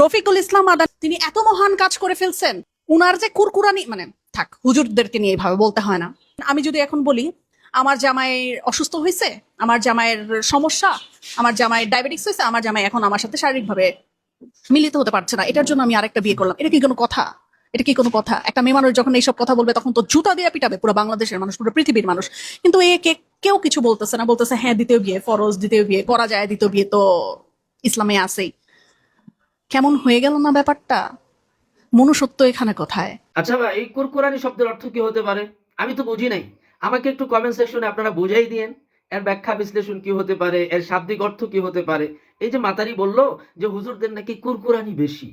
রফিকুল ইসলাম মাদানী তিনি এত মহান কাজ করে ফেলছেন, উনার যে কুরকুরানি মানে থাক, হুজুরদেরকে নিয়ে এভাবে বলতে হয় না। আমি যদি এখন বলি আমার জামাইয়ের অসুস্থ হয়েছে, আমার জামাইয়ের সমস্যা, আমার জামাইয়ের ডায়াবেটিস হয়েছে, আমার জামাই এখন আমার সাথে শারীরিকভাবে মিলিত হতে পারছে না, এটার জন্য আমি আরেকটা বিয়ে করলাম, এটা কি কোনো কথা? এটা কি কোনো কথা? একটা মেয়ে মানুষ যখন এইসব কথা বলবে তখন তো জুতা দিয়ে পিটাবে পুরো বাংলাদেশের মানুষ, পুরো পৃথিবীর মানুষ। কিন্তু কেউ কিছু বলতেছে না, বলতেছে হ্যাঁ দ্বিতীয় বিয়ে ফরজ, দ্বিতীয় বিয়ে করা যায়, দ্বিতীয় বিয়ে তো ইসলামে আছেই। কেমন হয়ে গেল না ব্যাপারটা? মনুষ্যত্ব এখানে কোথায়? আচ্ছা ভাই, এই কুরকুরানি শব্দের অর্থ কি হতে পারে? আমি তো বুঝি নাই। আমাকে একটু কমেন্ট সেকশনে আপনারা বুঝাই দিয়েন। এর ব্যাখ্যা বিশ্লেষণ কি হতে পারে, এর শাব্দিক অর্থ কি হতে পারে। এই যে মাতারি বলল যে হুজুরদের নাকি কুরকুরানি বেশি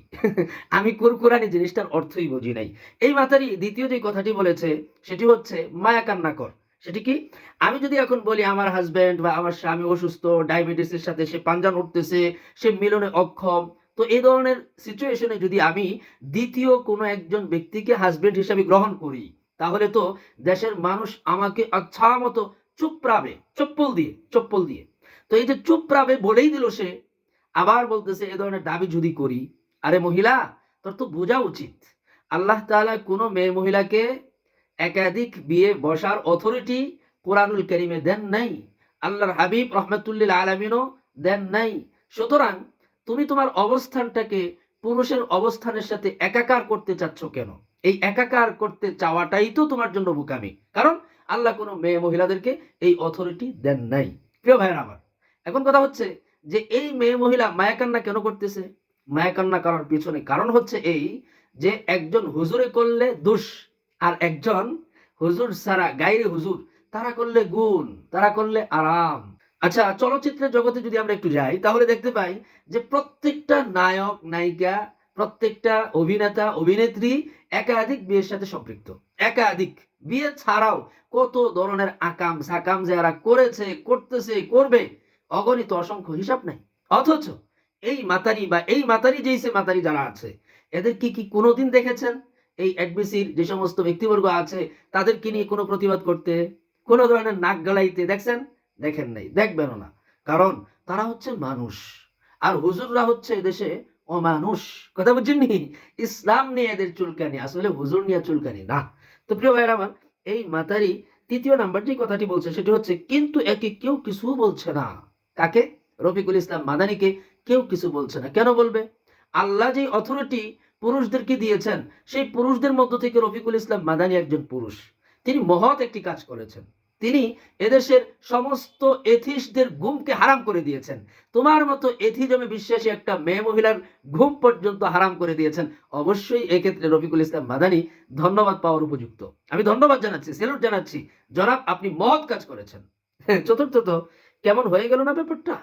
আমি কুরকুরানি জিনিসটার অর্থই বুঝি নাই। এই মাতারি দ্বিতীয় যে কথাটি বলেছে সেটি হচ্ছে মায়া কান্না কর। সেটি কি? আমি যদি এখন বলি আমার হাজবেন্ড বা আমার স্বামী অসুস্থ, ডায়াবেটিসের সাথে সে পাঞ্জা উঠতেছে, সে মিলনে অক্ষম, তো এই ধরনের সিচুয়েশনে যদি আমি দ্বিতীয় কোনো একজন ব্যক্তিকে হাজবেন্ড হিসাবে গ্রহণ করি, তাহলে তো দেশের মানুষ আমাকে আচ্ছা মতো চুপড়াবে, চপ্পল দিয়ে। তো এই যে চুপড়াবে বলেই দিল সে, আবার বলতেছে এ ধরনের দাবি যদি করি। আরে মহিলা, তোর তো বোঝা উচিত আল্লাহ তাআলা কোনো মেয়ে মহিলাকে একাধিক বিয়ে বসার অথরিটি কোরআনুল কারীমে দেন নাই। আল্লাহর হাবিব রহমাতুল্লিল আলামিনও দেন নাই। সুতরাং তুমি তোমার অবস্থানটাকে পুরুষের অবস্থানের সাথে একাকার করতে চাচ্ছ কেন? এই একাকার করতে চাওয়াটাই তো তোমার জন্য বোকামি। কারণ আল্লাহ কোনো মেয়ে মহিলাদেরকে এই অথরিটি দেন নাই। প্রিয় ভাইয়েরা আমার, এখন কথা হচ্ছে যে এই মেয়ে মহিলা মায়াকান্না কেন করতেছে? মায়াকান্না করার পিছনে কারণ হচ্ছে এই যে একজন হুজুরে করলে দোষ, আর একজন হুজুর ছাড়া গায়রে হুজুর তারা করলে গুণ, তারা করলে আরাম। আচ্ছা, চলচ্চিত্রের জগতে যদি আমরা একটু যাই তাহলে দেখতে পাই যে প্রত্যেকটা নায়ক নায়িকা, প্রত্যেকটা অভিনেতা অভিনেত্রী একাধিক বিয়ের সাথে সম্পৃক্ত। একাধিক বিয়ে ছাড়াও কত ধরনের আকাম সাকাম যারা করেছে, করতেছে, করবে, অগণিত অসংখ্য হিসাব নাই। অথচ এই মাতারি বা এই মাতারি যেইসে মাতারি যারা আছে, এদের কি কোনোদিন দেখেছেন এই এডবিসির যে সমস্ত ব্যক্তিবর্গ আছে তাদেরকে নিয়ে কোনো প্রতিবাদ করতে, কোনো ধরনের নাক গলাইতে দেখছেন? দেখেন নাই, দেখবেনও না। কারণ তারা হচ্ছে মানুষ, আর হুজুররা হচ্ছে এদেশে অমানুষ। কথা বুঝছেন নি? ইসলাম নিয়ে এদের চুলকানি, আসলে হুজুর নিয়ে চুলকানি না। তো প্রিয় ভাইয়ের আমার, এই মাতারি তৃতীয় নাম্বার যে কথাটি বলছে সেটি হচ্ছে কিন্তু একে কেউ কিছু বলছে না। কাকে? রফিকুল ইসলাম মাদানিকে কেউ কিছু বলছে না। কেন বলবে? আল্লাহ যে অথরিটি পুরুষদেরকে দিয়েছেন, সেই পুরুষদের মধ্য থেকে রফিকুল ইসলাম মাদানি একজন পুরুষ। তিনি মহৎ একটি কাজ করেছেন। তিনি এদেশের সমস্ত এথিস্টদের ঘুমকে হারাম করে দিয়েছেন। তোমার মতো এথিজমে বিশ্বাসী একটা মেয়ে মহিলার ঘুম পর্যন্ত হারাম করে দিয়েছেন। অবশ্যই এক্ষেত্রে রফিকুল ইসলাম মাদানি ধন্যবাদ পাওয়ার উপযুক্ত। আমি ধন্যবাদ জানাচ্ছি, সেলুট জানাচ্ছি। জনাব, আপনি মহৎ কাজ করেছেন। চতুর্থত, কেমন হয়ে গেল না ব্যাপারটা?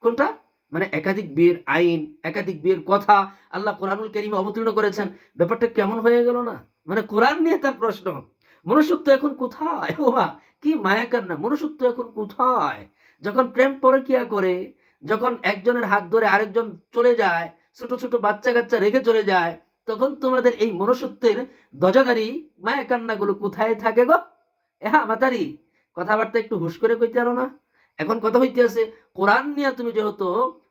কোনটা? মানে একাধিক বিয়ের আইন, একাধিক বিয়ের কথা আল্লাহ কোরআনুল কারীমে অবতীর্ণ করেছেন। ব্যাপারটা কেমন হয়ে গেল না? মানে কোরআন নিয়ে তার প্রশ্ন। মনুষ্যত্ব এখন কোথায়? ওমা, কি মায়া কান্না! মনুষ্যত্ব এখন কোথায়? যখন প্রেম পরকীয়া করে, যখন একজনের হাত ধরে আরেকজন চলে যায়, ছোট ছোট বাচ্চা কাচ্চা রেখে চলে যায়, তখন তোমাদের এই মনুষ্যত্বের ধ্বজাধারী মায়া কান্নাগুলো কোথায় থাকে গো? হ্যাঁ মাতারি, কথাবার্তা একটু হুশ করে কইতে পারো না? এখন কথা হইতে আছে কোরআন নিয়ে তুমি যেহেতু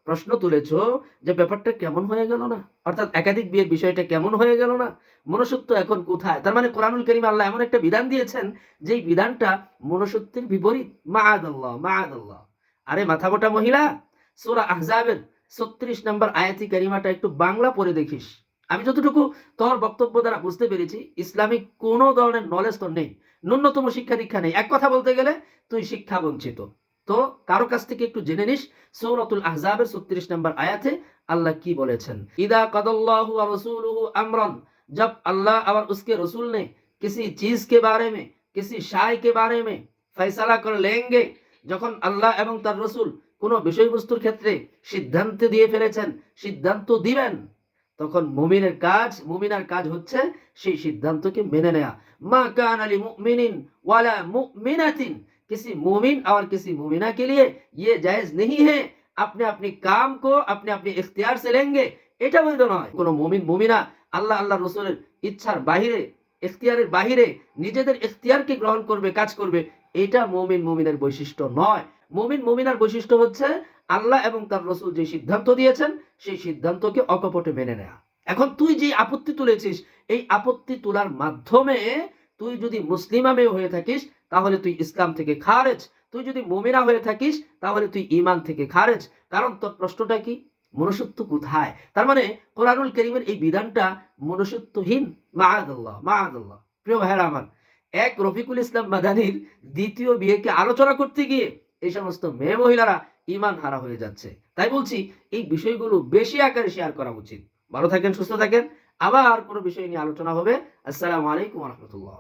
প্রশ্ন তুলেছো যে ব্যাপারটা কেমন হয়ে গেল না, অর্থাৎ একাধিক বিয়ের বিষয়টা কেমন হয়ে গেল না, মনুষ্যত্ব এখন কোথায়? তার মানে কোরআনুল কারীমে আল্লাহ এমন একটা বিধান দিয়েছেন যেই বিধানটা মনুষ্যত্বের বিপরীত। মাআদাল্লাহ, মাআদাল্লাহ। আরে মাথা মোটা মহিলা, সূরা আহজাবের 36 নম্বর আয়াতি কারিমাটা একটু বাংলা পড়ে দেখিস। আমি যতটুকু তোমার বক্তব্য দ্বারা বুঝতে পেরেছি, ইসলামিক কোনো ধরনের নলেজ তোর নেই, ন্যূনতম শিক্ষা দীক্ষা নেই। এক কথা বলতে গেলে তুই শিক্ষা বঞ্চিত। তো কারো কাছ থেকে একটু জেনে নিস সূরাতুল আহজাবের 36 নম্বর আয়াতে अल्लाह की बोलेছেন, इदा कदल्लाहु व रसूलुहु अमरन, जब अल्लाह और उसके रसूल ने किसी चीज के बारे में, किसी शाय के बारे में फैसला कर लेंगे, যখন আল্লাহ এবং তার রাসূল কোনো বিষয়বস্তুর ক্ষেত্রে সিদ্ধান্ত দিয়ে ফেলেছেন, সিদ্ধান্ত দিবেন, তখন মুমিনের কাজ, মুমিনার কাজ হচ্ছে সেই সিদ্ধান্তকে মেনে নেওয়া। মা কানা লি মুমিনিন ওয়ালা মুমিনাতিন, किसी मुमिन और किसी मुमिना के लिए ये जायज नहीं है अपने अपने काम को अपने अपने इख्तियार से लेंगे, এটা বৈধ নয়। কোনো মুমিন মুমিনা আল্লাহ আল্লাহ রসুলের ইচ্ছার বাহিরে, ইখতিয়ারের বাহিরে নিজেদের ইখতিয়ারকে গ্রহণ করবে, কাজ করবে, এটা মুমিন মুমিনের বৈশিষ্ট্য নয়। মুমিন মুমিনার বৈশিষ্ট্য হচ্ছে আল্লাহ এবং তার রসুল যে সিদ্ধান্ত দিয়েছেন সেই সিদ্ধান্তকে অকপটে মেনে নেয়া। এখন তুই যে আপত্তি তুলেছিস, এই আপত্তি তোলার মাধ্যমে তুই যদি মুসলিমা মেয়ে হয়ে থাকিস তাহলে তুই ইসলাম থেকে খারেজ, তুই যদি মুমিনা হয়ে থাকিস তাহলে তুই ঈমান থেকে খারেজ। কারণ তোর প্রশ্নটা কি, মনুষ্যত্ব কোথায়? তার মানে কোরআনুল কারীমের এই বিধানটা মনুষ্যত্বহীন। মাআযাল্লাহ, মাআযাল্লাহ। প্রিয় ভাইয়েরা আমার, এক রফিকুল ইসলাম মাদানির দ্বিতীয় বিয়েকে আলোচনা করতে গিয়ে এই সমস্ত মেয়ে মহিলারা ঈমান হারা হয়ে যাচ্ছে। তাই বলছি এই বিষয়গুলো বেশি আকারে শেয়ার করা উচিত। ভালো থাকেন, সুস্থ থাকেন, আবার কোনো বিষয় নিয়ে আলোচনা হবে। আসসালামু আলাইকুম ওয়া রাহমাতুল্লাহ।